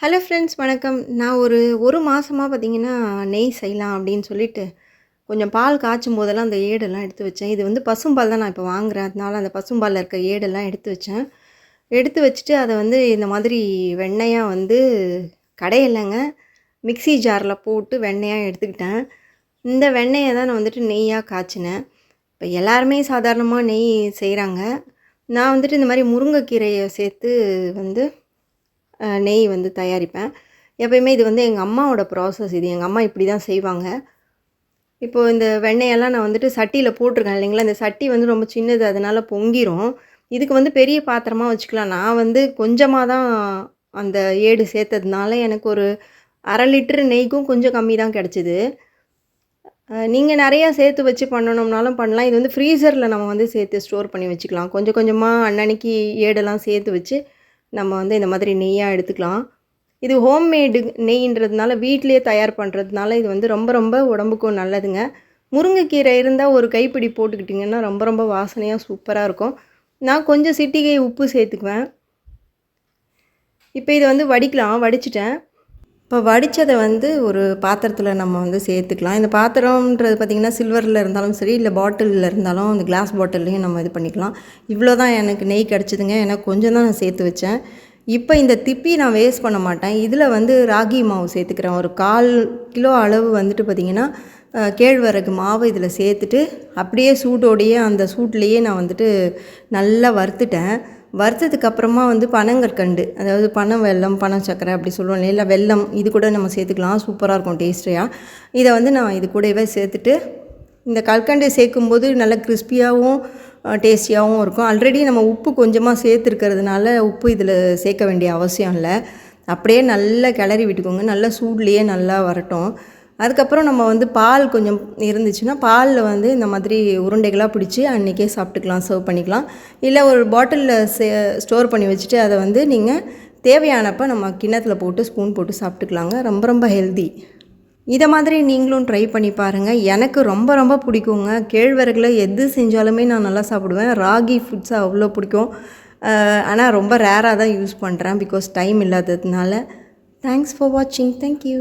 Hello friends வணக்கம். நான் ஒரு மாசமா பார்த்தீங்கன்னா, நெய் செய்யலாம் அப்படின்னு சொல்லிட்டு, கொஞ்சம் பால் காய்ச்சும் போதெல்லாம் அந்த ஏடெல்லாம் எடுத்து வச்சேன். இது வந்து பசும்பால் தான் நான் இப்போ வாங்குறேன். அதனால அந்த பசும்பால்ல இருக்க ஏடெல்லாம் எடுத்து வச்சேன். எடுத்து வச்சுட்டு அத வந்து இந்த மாதிரி வெண்ணெயா வந்து கடையலங்க. மிக்ஸி ஜார்ல போட்டு வெண்ணெயா எடுத்துக்கிட்டேன். இந்த வெண்ணெய தான் நான் வந்துட்டு நெய்யா காய்ச்சினேன். இப்போ எல்லாருமே சாதாரணமா நெய் செய்றாங்க. நான் வந்துட்டு இந்த மாரி முருங்கைக்கீரைய சேர்த்து வந்து நெய் வந்து தயாரிப்பேன். எப்பயுமே இது வந்து எங்க அம்மாவோட ப்ராசஸ் இது. எங்க அம்மா இப்படி தான் செய்வாங்க. இப்போ இந்த வெண்ணெயெல்லாம் நான் வந்துட்டு சட்டியில போட்டுருக்கேன் இல்லைங்களா? இந்த சட்டி வந்து ரொம்ப சின்னது அதனால பொங்கிரும். இதுக்கு வந்து பெரிய பாத்திரமா வச்சுக்கலாம். நான் வந்து கொஞ்சமா தான் அந்த ஏடு சேர்த்ததுனால எனக்கு ஒரு 1/2 லிட்டர் நெய்க்கும் கொஞ்சம் கம்மி தான் கிடச்சிது. நீங்க நெறையா சேர்த்து வச்சு பண்ணணும்னாலும் பண்ணலாம். இது வந்து ஃப்ரீசர்ல நம்ம வந்து சேர்த்து ஸ்டோர் பண்ணி வச்சுக்கலாம். கொஞ்சம் கொஞ்சமா அன்னன்னைக்கு ஏடெல்லாம் சேர்த்து வச்சு நம்ம வந்து இந்த மாதிரி நெய்யா எடுத்துக்கலாம். இது ஹோம்மேடு நெய்யின்றதுனால வீட்டிலேயே தயார் பண்ணுறதுனால இது வந்து ரொம்ப ரொம்ப உடம்புக்கும் நல்லதுங்க. முருங்கைக்கீரை இருந்தால் ஒரு கைப்பிடி போட்டுக்கிட்டிங்கன்னா ரொம்ப ரொம்ப வாசனையாக சூப்பராக இருக்கும். நான் கொஞ்சம் சிட்டிகை உப்பு சேர்த்துக்குவேன். இப்போ இதை வந்து வடிக்கலாம். வடிச்சிட்டேன். இப்போ வடித்ததை வந்து ஒரு பாத்திரத்தில் நம்ம வந்து சேர்த்துக்கலாம். இந்த பாத்திரம்ன்றது பார்த்திங்கன்னா சில்வரில் இருந்தாலும் சரி, இல்லை பாட்டிலில் இருந்தாலும் அந்த கிளாஸ் பாட்டில்லையும் நம்ம இது பண்ணிக்கலாம். இவ்வளோ தான் எனக்கு நெய் கிடச்சிதுங்க. ஏன்னா கொஞ்சம் தான் நான் சேர்த்து வச்சேன். இப்போ இந்த திப்பி நான் வேஸ்ட் பண்ண மாட்டேன். இதில் வந்து ராகி மாவு சேர்த்துக்கிறேன். ஒரு 1/4 கிலோ அளவு வந்துட்டு பார்த்திங்கன்னா கேழ்வரகு மாவு இதில் சேர்த்துட்டு அப்படியே சூட்டோடையே அந்த சூட்லேயே நான் வந்துட்டு நல்லா வறுத்துட்டேன். வறுத்ததுக்கப்புறமா வந்து பனங்கற்கண்டு, அதாவது பனை வெல்லம், பனை சர்க்கரை அப்படி சொல்லுவோம் இல்லையா, வெல்லம் இது கூட நம்ம சேர்த்துக்கலாம். சூப்பராக இருக்கும் டேஸ்ட்டியாக. இதை வந்து நான் இது கூடவே சேர்த்துட்டு இந்த கற்கண்டு சேர்க்கும்போது நல்லா கிறிஸ்பியாகவும் டேஸ்டியாகவும் இருக்கும். ஆல்ரெடி நம்ம உப்பு கொஞ்சமாக சேர்த்துருக்கிறதுனால உப்பு இதில் சேர்க்க வேண்டிய அவசியம் இல்லை. அப்படியே நல்லா கிளறி விட்டுக்கோங்க. நல்லா சூட்லேயே நல்லா வரட்டும். அதுக்கப்புறம் நம்ம வந்து பால் கொஞ்சம் இருந்துச்சுன்னா பாலில் வந்து இந்த மாதிரி உருண்டைகளாக பிடிச்சி அன்றைக்கே சாப்பிட்டுக்கலாம், சர்வ் பண்ணிக்கலாம். இல்லை ஒரு பாட்டிலில் ஸ்டோர் பண்ணி வச்சுட்டு அதை வந்து நீங்கள் தேவையானப்போ நம்ம கிண்ணத்தில் போட்டு ஸ்பூன் போட்டு சாப்பிட்டுக்கலாங்க. ரொம்ப ரொம்ப ஹெல்தி. இதை மாதிரி நீங்களும் ட்ரை பண்ணி பாருங்கள். எனக்கு ரொம்ப ரொம்ப பிடிக்குங்க. கேழ்வரகுல எது செஞ்சாலுமே நான் நல்லா சாப்பிடுவேன். ராகி ஃபுட்ஸ் அவ்வளோ பிடிக்கும். ஆனால் ரொம்ப ரேராக தான் யூஸ் பண்ணுறேன் பிகாஸ் டைம் இல்லாததுனால. தேங்க்ஸ் ஃபார் வாட்சிங். தேங்க்யூ.